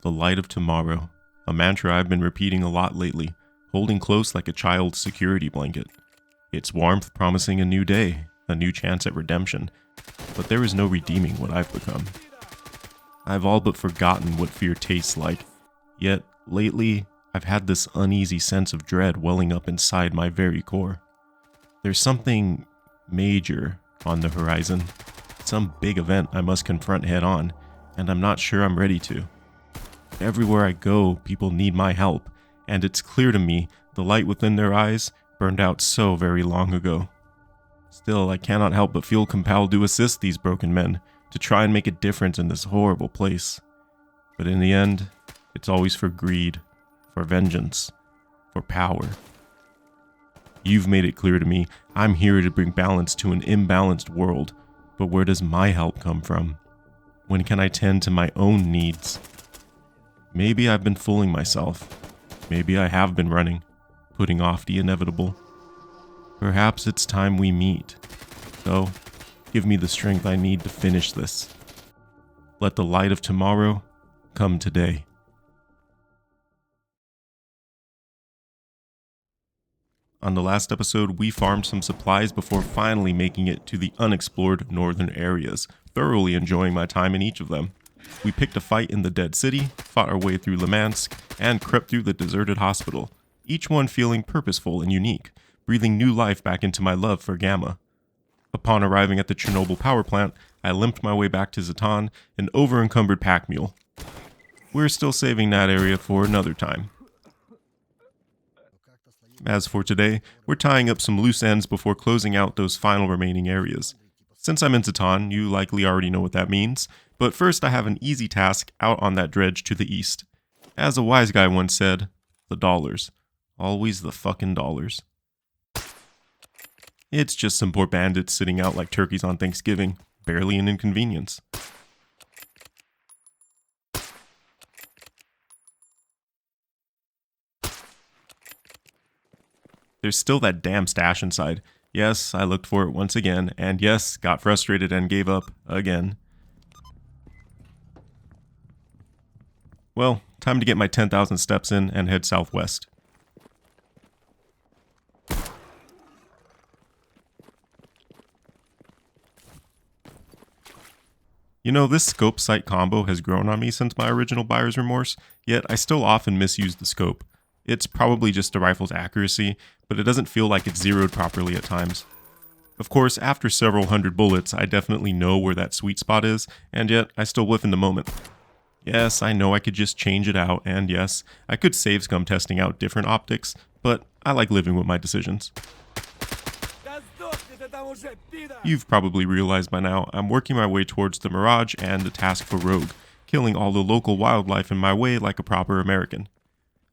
The light of tomorrow, a mantra I've been repeating a lot lately, holding close like a child's security blanket. Its warmth promising a new day, a new chance at redemption, but there is no redeeming what I've become. I've all but forgotten what fear tastes like, yet lately I've had this uneasy sense of dread welling up inside my very core. There's something major on the horizon, some big event I must confront head on, and I'm not sure I'm ready to. Everywhere I go, people need my help, and it's clear to me the light within their eyes burned out so very long ago. Still, I cannot help but feel compelled to assist these broken men, to try and make a difference in this horrible place. But in the end, it's always for greed, for vengeance, for power. You've made it clear to me I'm here to bring balance to an imbalanced world, but where does my help come from? When can I tend to my own needs? Maybe I've been fooling myself. Maybe I have been running, putting off the inevitable. Perhaps it's time we meet. So, give me the strength I need to finish this. Let the light of tomorrow come today. On the last episode, we farmed some supplies before finally making it to the unexplored northern areas, thoroughly enjoying my time in each of them. We picked a fight in the Dead City, fought our way through Limansk, and crept through the deserted hospital, each one feeling purposeful and unique, breathing new life back into my love for Gamma. Upon arriving at the Chernobyl power plant, I limped my way back to Zatan, an over-encumbered pack mule. We're still saving that area for another time. As for today, we're tying up some loose ends before closing out those final remaining areas. Since I'm in Zatan, you likely already know what that means, but first I have an easy task out on that dredge to the east. As a wise guy once said, the dollars. Always the fucking dollars. It's just some poor bandits sitting out like turkeys on Thanksgiving, barely an inconvenience. There's still that damn stash inside. Yes, I looked for it once again, and yes, got frustrated and gave up again. Well, time to get my 10,000 steps in and head southwest. You know, this scope sight combo has grown on me since my original buyer's remorse, yet I still often misuse the scope. It's probably just the rifle's accuracy, but it doesn't feel like it's zeroed properly at times. Of course, after several hundred bullets, I definitely know where that sweet spot is, and yet I still whiff in the moment. Yes, I know I could just change it out, and yes, I could save scum testing out different optics, but I like living with my decisions. You've probably realized by now, I'm working my way towards the Mirage and the task for Rogue, killing all the local wildlife in my way like a proper American.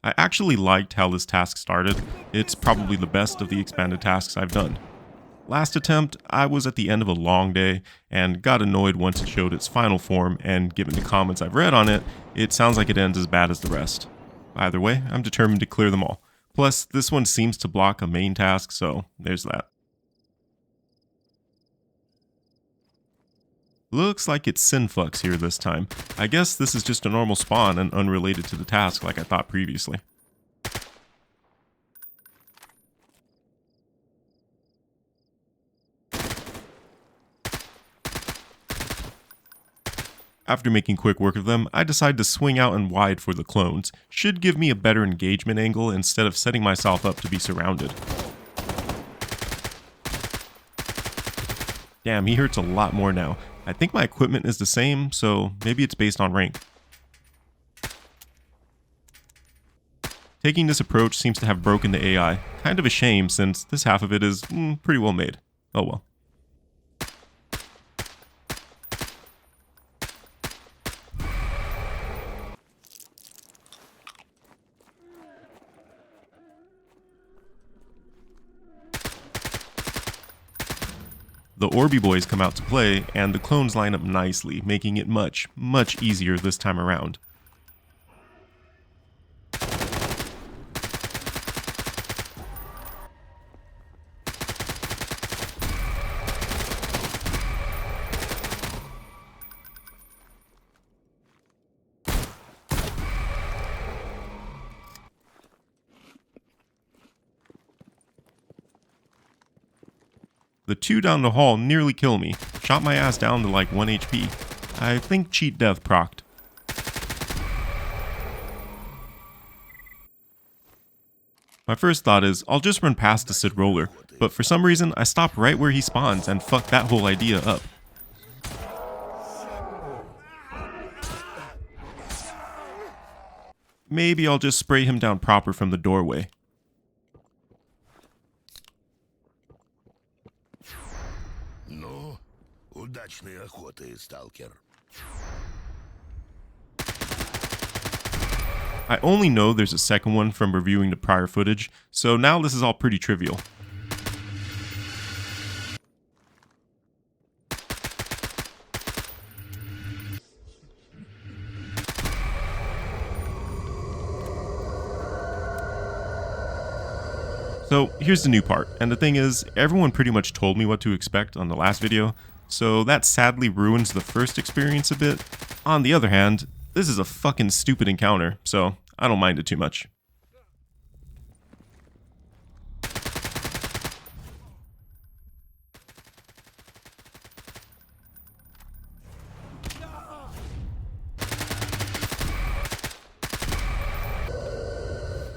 I actually liked how this task started. It's probably the best of the expanded tasks I've done. Last attempt, I was at the end of a long day and got annoyed once it showed its final form, and given the comments I've read on it, it sounds like it ends as bad as the rest. Either way, I'm determined to clear them all. Plus, this one seems to block a main task, so there's that. Looks like it's Sinflux here this time. I guess this is just a normal spawn and unrelated to the task like I thought previously. After making quick work of them, I decide to swing out and wide for the clones. Should give me a better engagement angle instead of setting myself up to be surrounded. Damn, he hurts a lot more now. I think my equipment is the same, so maybe it's based on rank. Taking this approach seems to have broken the AI. Kind of a shame since this half of it is pretty well made. Oh well. The Orby boys come out to play, and the clones line up nicely, making it much, much easier this time around. The two down the hall nearly kill me. Shot my ass down to like 1 HP. I think cheat death procced. My first thought is, I'll just run past the Sid roller, but for some reason I stop right where he spawns and fuck that whole idea up. Maybe I'll just spray him down proper from the doorway. Ну, удачной охоты, сталкер. I only know there's a second one from reviewing the prior footage, so now this is all pretty trivial. So here's the new part, and the thing is, everyone pretty much told me what to expect on the last video, so that sadly ruins the first experience a bit. On the other hand, this is a fucking stupid encounter, so I don't mind it too much.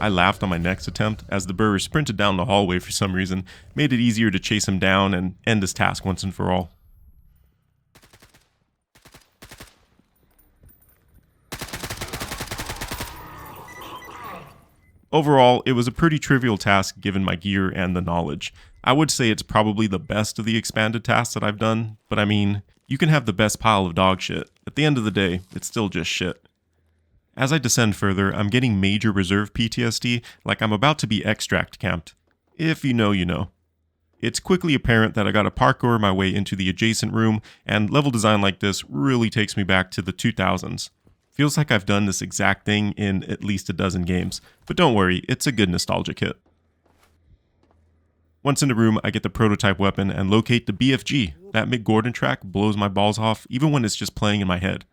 I laughed on my next attempt as the burr sprinted down the hallway for some reason, made it easier to chase him down and end this task once and for all. Overall, it was a pretty trivial task given my gear and the knowledge. I would say it's probably the best of the expanded tasks that I've done, but I mean, you can have the best pile of dog shit. At the end of the day, it's still just shit. As I descend further, I'm getting major reserve PTSD like I'm about to be extract camped. If you know, you know. It's quickly apparent that I gotta parkour my way into the adjacent room, and level design like this really takes me back to the 2000s. Feels like I've done this exact thing in at least a dozen games, but don't worry, it's a good nostalgic hit. Once in the room, I get the prototype weapon and locate the BFG. That Mick Gordon track blows my balls off even when it's just playing in my head.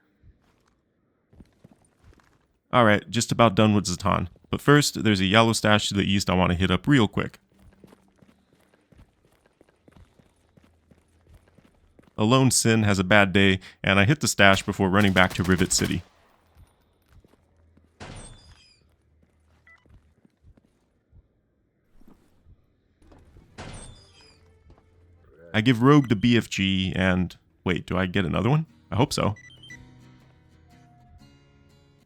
Alright, just about done with Zatan, but first there's a yellow stash to the east I want to hit up real quick. A lone Sin has a bad day, and I hit the stash before running back to Rivet City. I give Rogue the BFG and... wait, do I get another one? I hope so.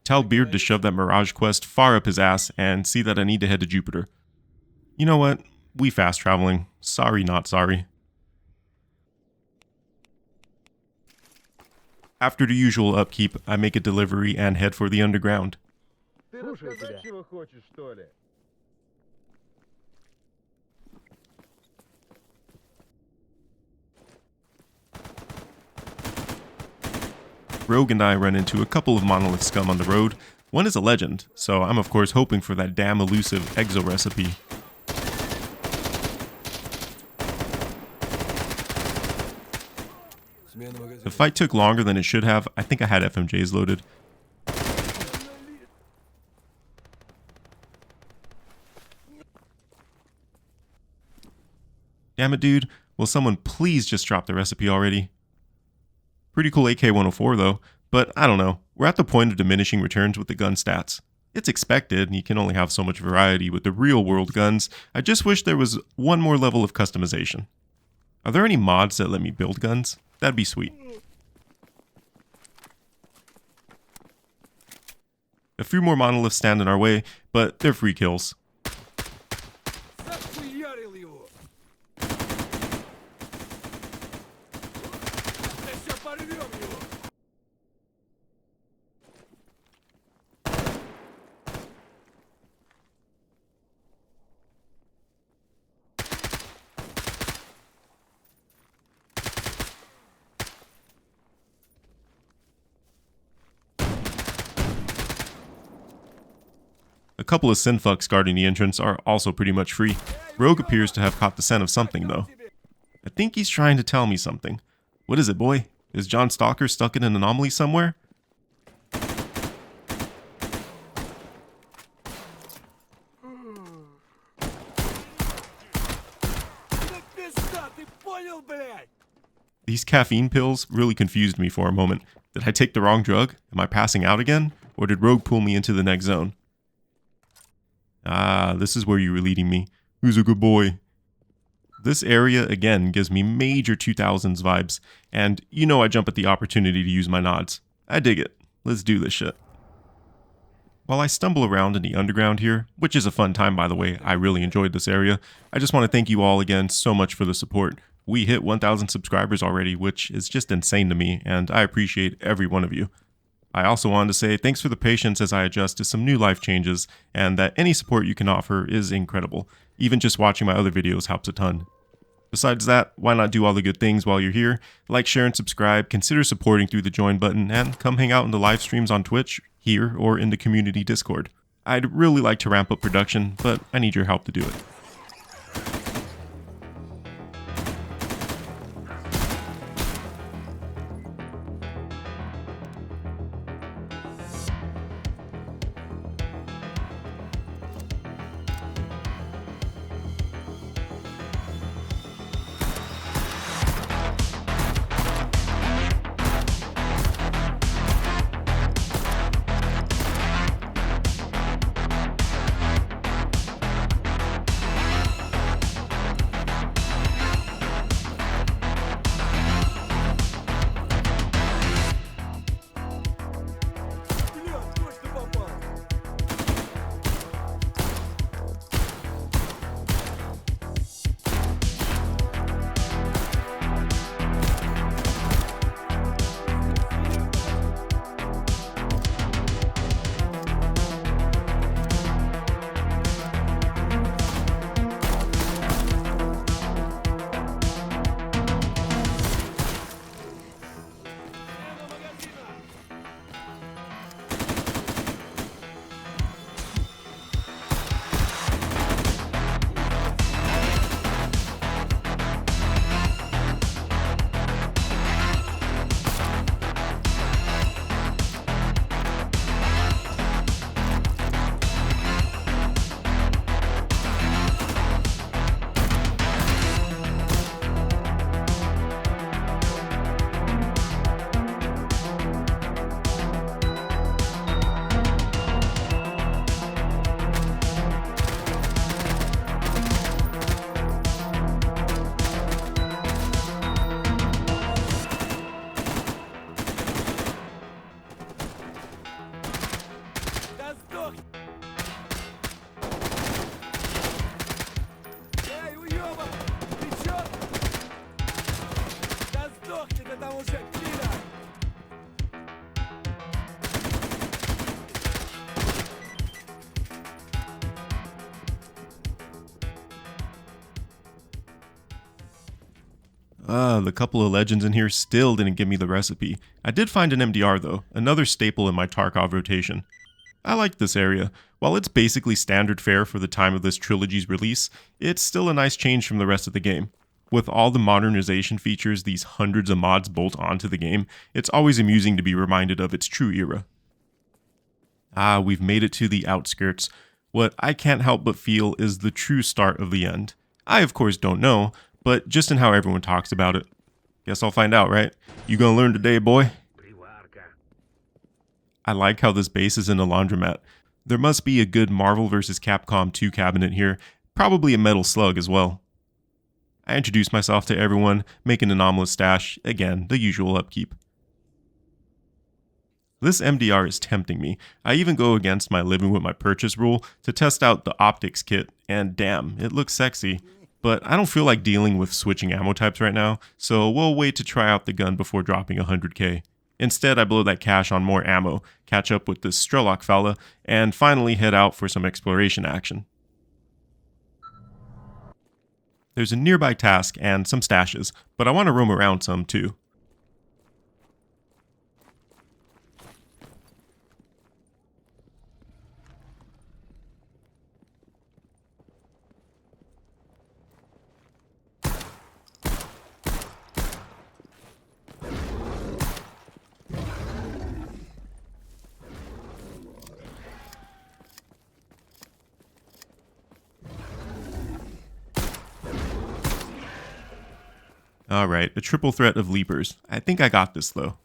Tell Beard to shove that Mirage quest far up his ass and see that I need to head to Jupiter. You know what? We fast traveling. Sorry, not sorry. After the usual upkeep, I make a delivery and head for the underground. Rogue and I run into a couple of monolith scum on the road. One is a legend, so I'm of course hoping for that damn elusive exo recipe. The fight took longer than it should have. I think I had FMJs loaded. Damn it, dude. Will someone please just drop the recipe already? Pretty cool AK-104 though, but I don't know. We're at the point of diminishing returns with the gun stats. It's expected, you can only have so much variety with the real world guns. I just wish there was one more level of customization. Are there any mods that let me build guns? That'd be sweet. A few more monoliths stand in our way, but they're free kills. A couple of synfucks guarding the entrance are also pretty much free. Rogue appears to have caught the scent of something though. I think he's trying to tell me something. What is it, boy? Is John Stalker stuck in an anomaly somewhere? These caffeine pills really confused me for a moment. Did I take the wrong drug? Am I passing out again? Or did Rogue pull me into the next zone? Ah, this is where you were leading me. Who's a good boy? This area, again, gives me major 2000s vibes, and you know I jump at the opportunity to use my nods. I dig it. Let's do this shit. While I stumble around in the underground here, which is a fun time by the way, I really enjoyed this area, I just want to thank you all again so much for the support. We hit 1,000 subscribers already, which is just insane to me, and I appreciate every one of you. I also wanted to say thanks for the patience as I adjust to some new life changes, and that any support you can offer is incredible. Even just watching my other videos helps a ton. Besides that, why not do all the good things while you're here? Like, share, and subscribe, consider supporting through the join button, and come hang out in the live streams on Twitch, here, or in the community Discord. I'd really like to ramp up production, but I need your help to do it. The couple of legends in here still didn't give me the recipe. I did find an MDR though, another staple in my Tarkov rotation. I like this area. While it's basically standard fare for the time of this trilogy's release, it's still a nice change from the rest of the game. With all the modernization features these hundreds of mods bolt onto the game, it's always amusing to be reminded of its true era. Ah, we've made it to the outskirts. What I can't help but feel is the true start of the end. I of course don't know, but just in how everyone talks about it. Guess I'll find out, right? You gonna learn today, boy? I like how this base is in a laundromat. There must be a good Marvel vs. Capcom 2 cabinet here, probably a metal slug as well. I introduce myself to everyone, make an anomalous stash, again, the usual upkeep. This MDR is tempting me. I even go against my living with my purchase rule to test out the optics kit, and damn, it looks sexy. But I don't feel like dealing with switching ammo types right now, so we'll wait to try out the gun before dropping 100k. Instead, I blow that cash on more ammo, catch up with this S.T.A.L.K.E.R fella, and finally head out for some exploration action. There's a nearby task and some stashes, but I want to roam around some too. Alright, a triple threat of leapers. I think I got this though.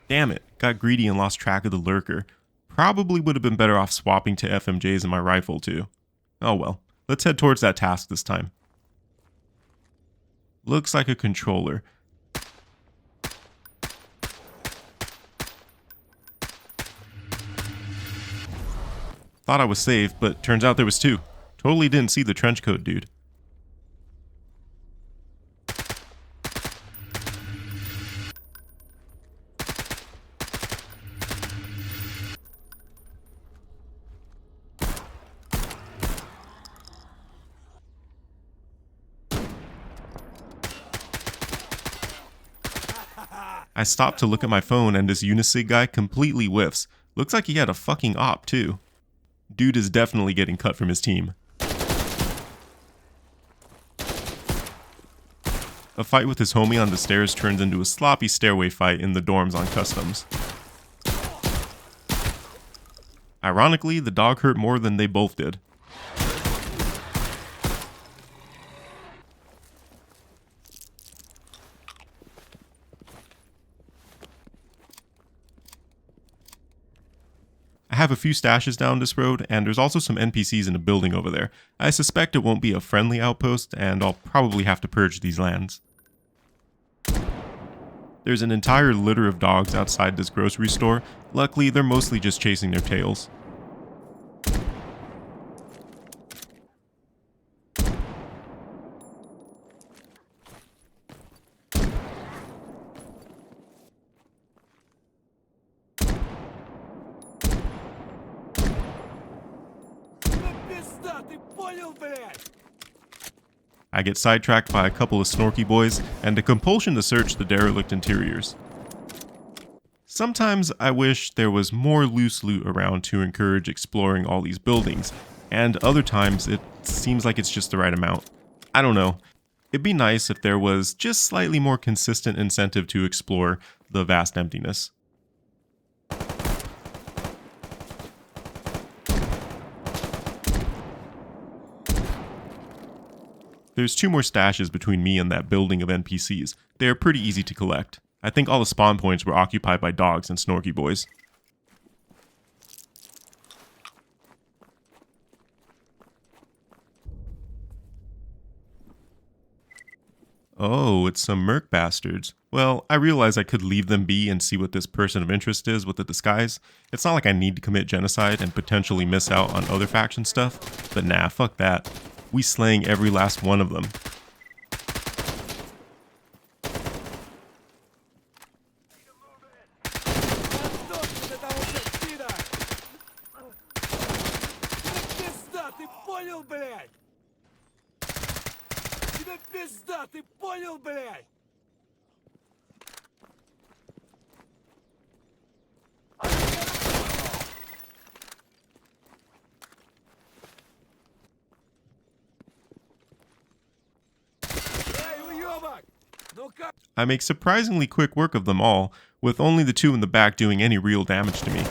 Damn it, got greedy and lost track of the lurker. Probably would have been better off swapping to FMJs in my rifle too. Oh well, let's head towards that task this time. Looks like a controller. Thought I was safe, but turns out there was two. Totally didn't see the trench coat dude. I stopped to look at my phone and this Unisig guy completely whiffs. Looks like he had a fucking op too. Dude is definitely getting cut from his team. A fight with his homie on the stairs turns into a sloppy stairway fight in the dorms on customs. Ironically, the dog hurt more than they both did. I have a few stashes down this road, and there's also some NPCs in a building over there. I suspect it won't be a friendly outpost, and I'll probably have to purge these lands. There's an entire litter of dogs outside this grocery store. Luckily, they're mostly just chasing their tails. I get sidetracked by a couple of snorky boys and a compulsion to search the derelict interiors. Sometimes I wish there was more loose loot around to encourage exploring all these buildings, and other times it seems like it's just the right amount. I don't know. It'd be nice if there was just slightly more consistent incentive to explore the vast emptiness. There's two more stashes between me and that building of NPCs. They are pretty easy to collect. I think all the spawn points were occupied by dogs and snorky boys. Oh, it's some merc bastards. Well, I realize I could leave them be and see what this person of interest is with the disguise. It's not like I need to commit genocide and potentially miss out on other faction stuff, but nah, fuck that. We slaying every last one of them. I make surprisingly quick work of them all, with only the two in the back doing any real damage to me.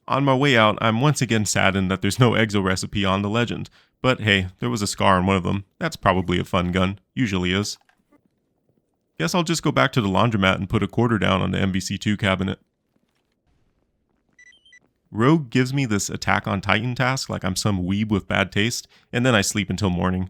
On my way out, I'm once again saddened that there's no exo recipe on the legend, but hey, there was a scar on one of them. That's probably a fun gun. Usually is. Guess I'll just go back to the laundromat and put a quarter down on the MVC2 cabinet. Rogue gives me this Attack on Titan task like I'm some weeb with bad taste, and then I sleep until morning.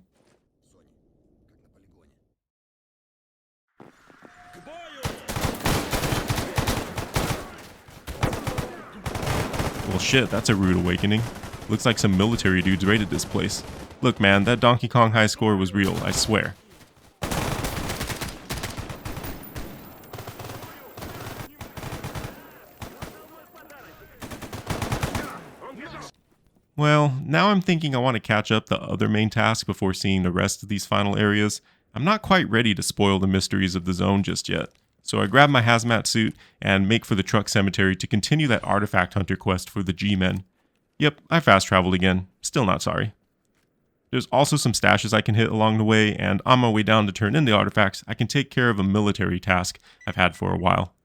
Well shit, that's a rude awakening. Looks like some military dudes raided this place. Look man, that Donkey Kong high score was real, I swear. Well, now I'm thinking I want to catch up the other main task before seeing the rest of these final areas. I'm not quite ready to spoil the mysteries of the zone just yet. So I grab my hazmat suit and make for the truck cemetery to continue that artifact hunter quest for the G-Men. Yep, I fast traveled again. Still not sorry. There's also some stashes I can hit along the way, and on my way down to turn in the artifacts, I can take care of a military task I've had for a while.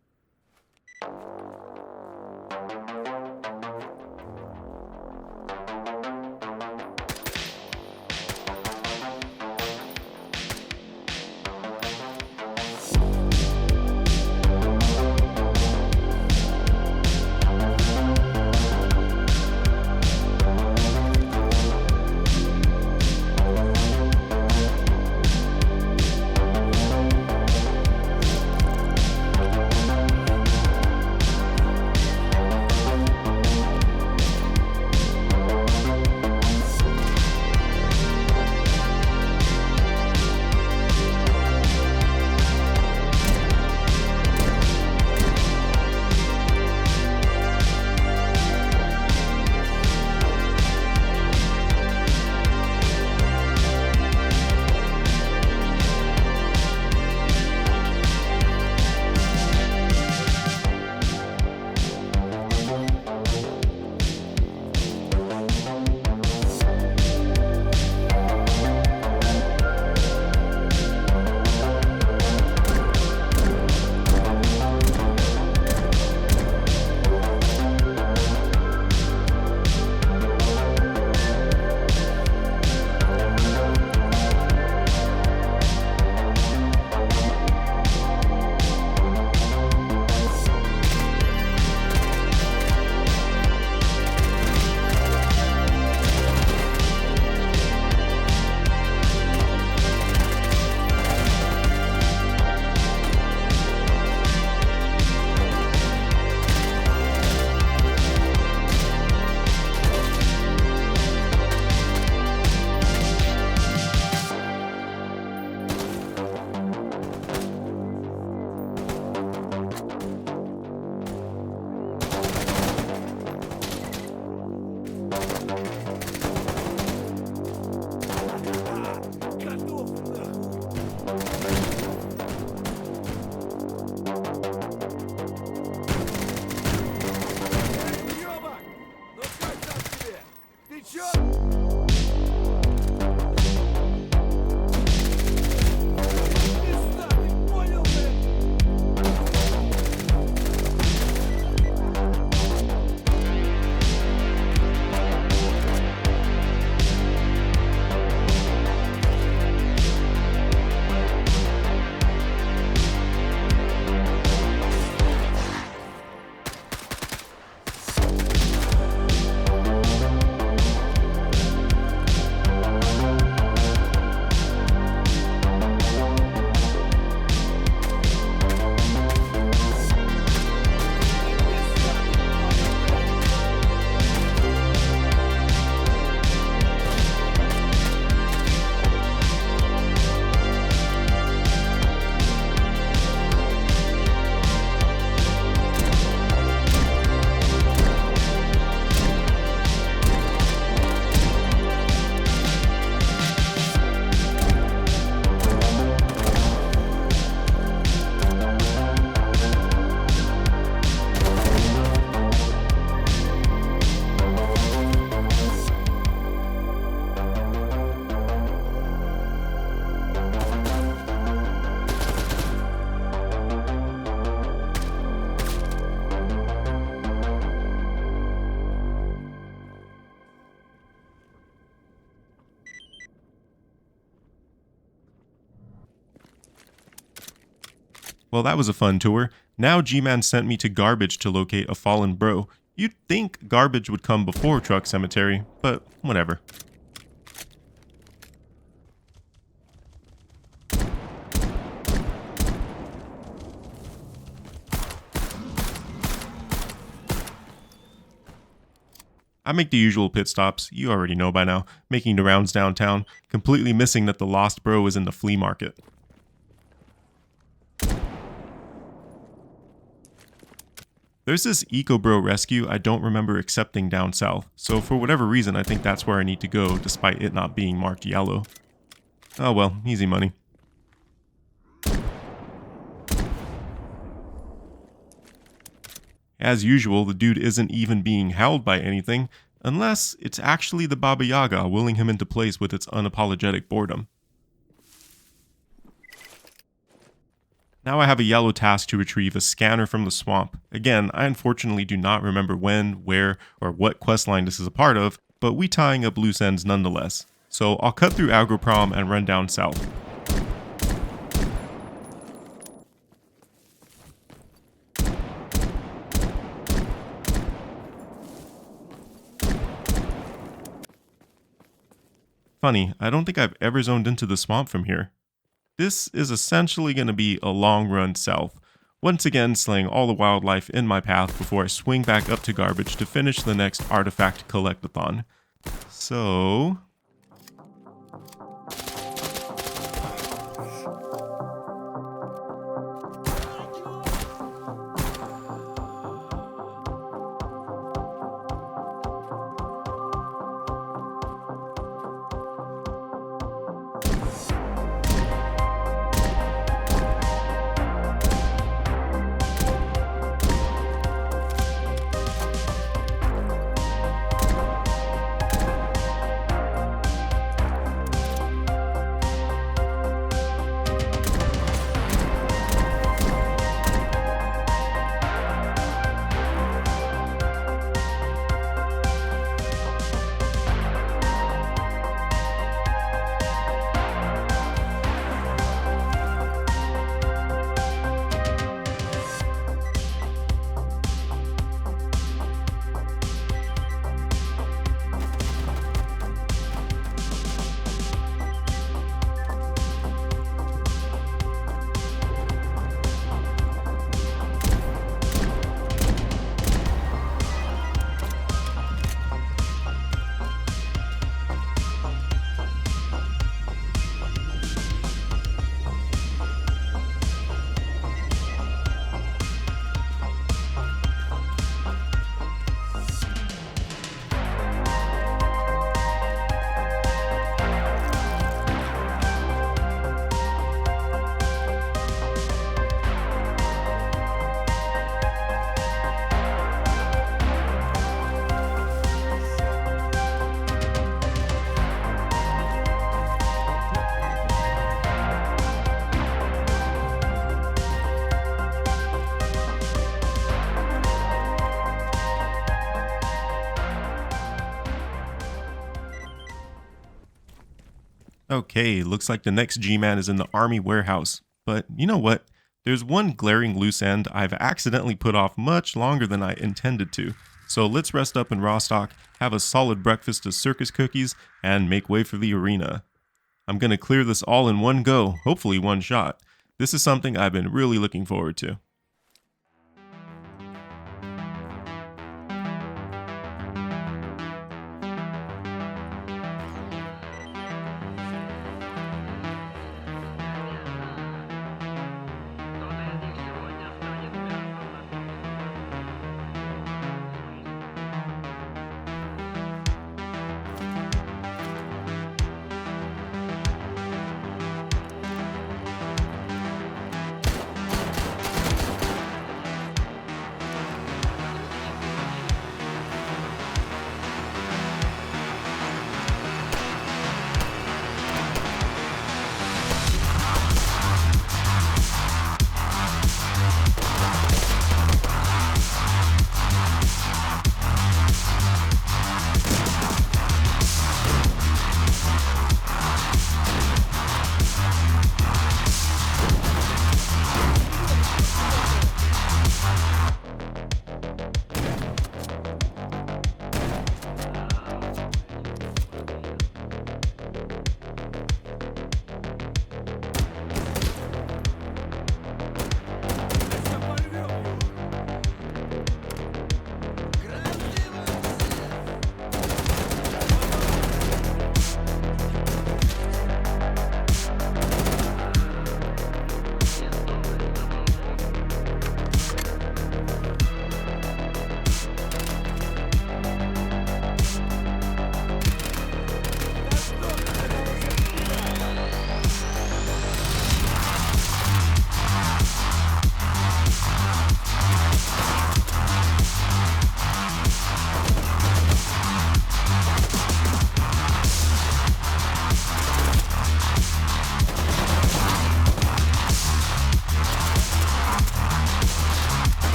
Well, that was a fun tour. Now G-Man sent me to Garbage to locate a fallen bro. You'd think Garbage would come before Truck Cemetery, but whatever. I make the usual pit stops, you already know by now, making the rounds downtown, completely missing that the lost bro is in the flea market. There's this Eco-Bro rescue I don't remember accepting down south, so for whatever reason I think that's where I need to go despite it not being marked yellow. Oh well, easy money. As usual, the dude isn't even being held by anything, unless it's actually the Baba Yaga willing him into place with its unapologetic boredom. Now I have a yellow task to retrieve a scanner from the swamp. Again, I unfortunately do not remember when, where, or what questline this is a part of, but we tying up loose ends nonetheless. So I'll cut through Agroprom and run down south. Funny, I don't think I've ever zoned into the swamp from here. This is essentially going to be a long run south, once again slaying all the wildlife in my path before I swing back up to garbage to finish the next artifact collectathon. So... Okay, looks like the next G-Man is in the army warehouse. But you know what? There's one glaring loose end I've accidentally put off much longer than I intended to. So let's rest up in Rostock, have a solid breakfast of circus cookies, and make way for the arena. I'm gonna clear this all in one go, hopefully one shot. This is something I've been really looking forward to.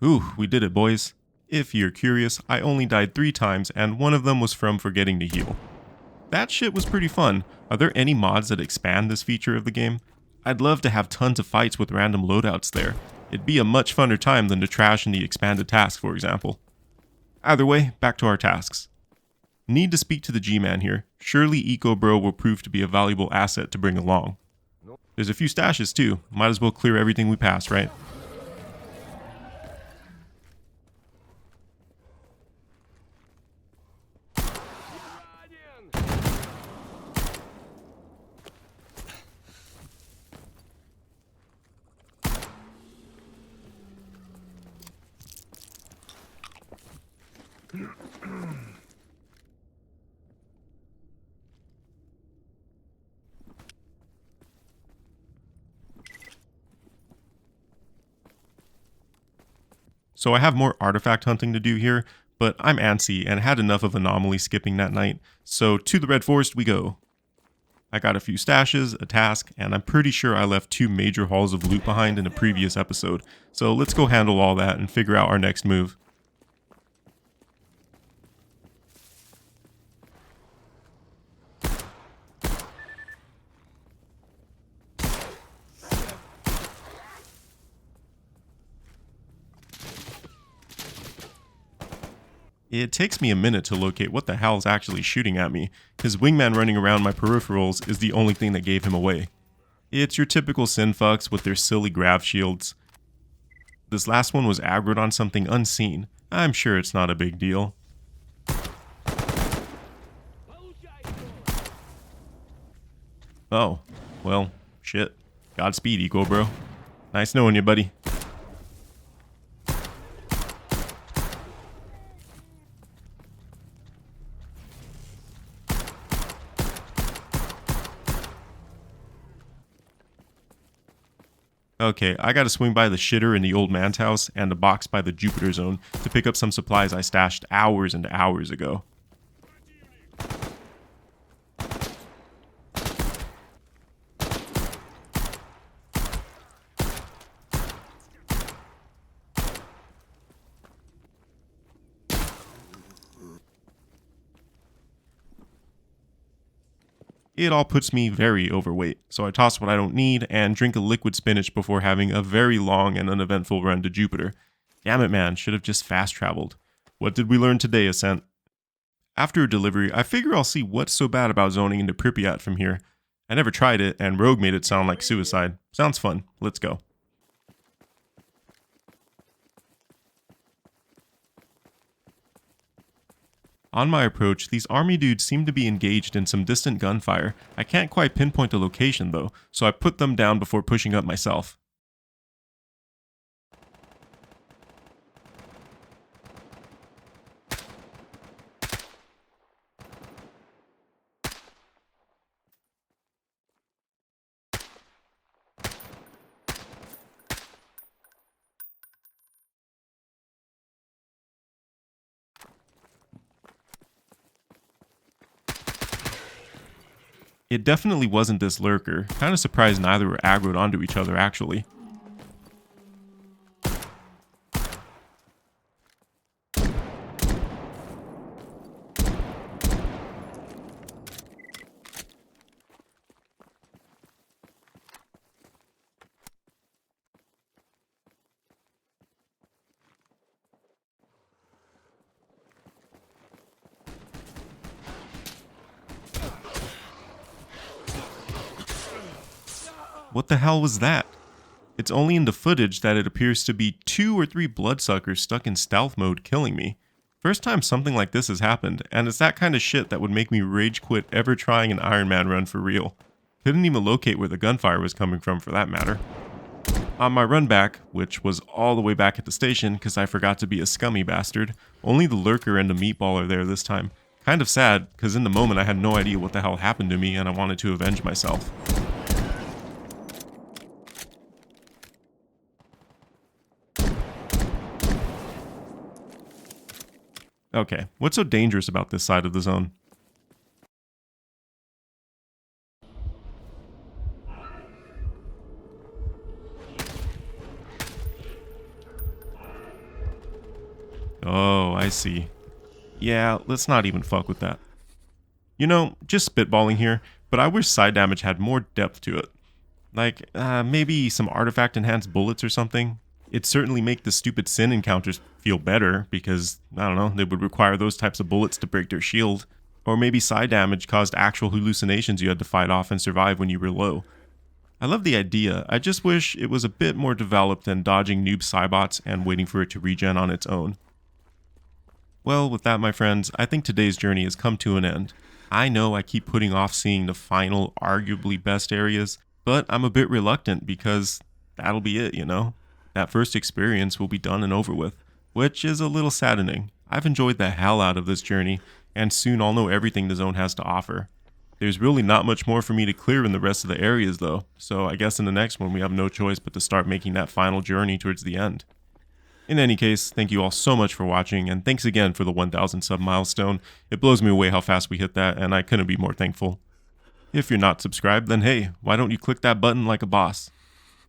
Ooh, we did it, boys. If you're curious, I only died 3 times, and one of them was from forgetting to heal. That shit was pretty fun. Are there any mods that expand this feature of the game? I'd love to have tons of fights with random loadouts there. It'd be a much funner time than to trash in the expanded task, for example. Either way, back to our tasks. Need to speak to the G-Man here. Surely Eco Bro will prove to be a valuable asset to bring along. There's a few stashes too. Might as well clear everything we pass, right? So I have more artifact hunting to do here, but I'm antsy and had enough of anomaly skipping that night, so to the Red Forest we go. I got a few stashes, a task, and I'm pretty sure I left 2 major hauls of loot behind in a previous episode, so let's go handle all that and figure out our next move. It takes me a minute to locate what the hell is actually shooting at me. His wingman running around my peripherals is the only thing that gave him away. It's your typical synfucks with their silly grav shields. This last one was aggroed on something unseen. I'm sure it's not a big deal. Oh, well, shit. Godspeed, Eco Bro. Nice knowing you, buddy. Okay, I gotta swing by the shitter in the old man's house and the box by the Jupiter zone to pick up some supplies I stashed hours and hours ago. It all puts me very overweight, so I toss what I don't need and drink a liquid spinach before having a very long and uneventful run to Jupiter. Damn it, man, should have just fast traveled. What did we learn today, Ascent? After a delivery, I figure I'll see what's so bad about zoning into Pripyat from here. I never tried it, and Rogue made it sound like suicide. Sounds fun. Let's go. On my approach, these army dudes seem to be engaged in some distant gunfire. I can't quite pinpoint the location though, so I put them down before pushing up myself. It definitely wasn't this lurker. Kinda surprised neither were aggroed onto each other actually. What the hell was that? It's only in the footage that it appears to be 2 or 3 bloodsuckers stuck in stealth mode killing me. First time something like this has happened, and it's that kind of shit that would make me rage quit ever trying an Iron Man run for real. Couldn't even locate where the gunfire was coming from for that matter. On my run back, which was all the way back at the station because I forgot to be a scummy bastard, only the lurker and the meatball are there this time. Kind of sad, because in the moment I had no idea what the hell happened to me and I wanted to avenge myself. Okay, what's so dangerous about this side of the zone? Oh, I see. Yeah, let's not even fuck with that. You know, just spitballing here, but I wish side damage had more depth to it. Like, maybe some artifact enhanced bullets or something. It'd certainly make the stupid sin encounters feel better because, I don't know, they would require those types of bullets to break their shield. Or maybe side damage caused actual hallucinations you had to fight off and survive when you were low. I love the idea, I just wish it was a bit more developed than dodging noob Cybots and waiting for it to regen on its own. Well, with that, my friends, I think today's journey has come to an end. I know I keep putting off seeing the final, arguably best areas, but I'm a bit reluctant because that'll be it, you know? That first experience will be done and over with, which is a little saddening. I've enjoyed the hell out of this journey, and soon I'll know everything the zone has to offer. There's really not much more for me to clear in the rest of the areas though, so I guess in the next one we have no choice but to start making that final journey towards the end. In any case, thank you all so much for watching, and thanks again for the 1000 sub milestone. It blows me away how fast we hit that, and I couldn't be more thankful. If you're not subscribed, then hey, why don't you click that button like a boss?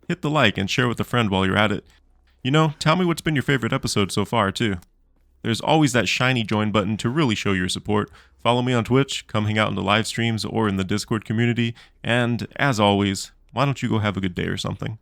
Hit the like and share with a friend while you're at it. You know, tell me what's been your favorite episode so far too. There's always that shiny join button to really show your support. Follow me on Twitch, come hang out in the live streams or in the Discord community, and as always, why don't you go have a good day or something?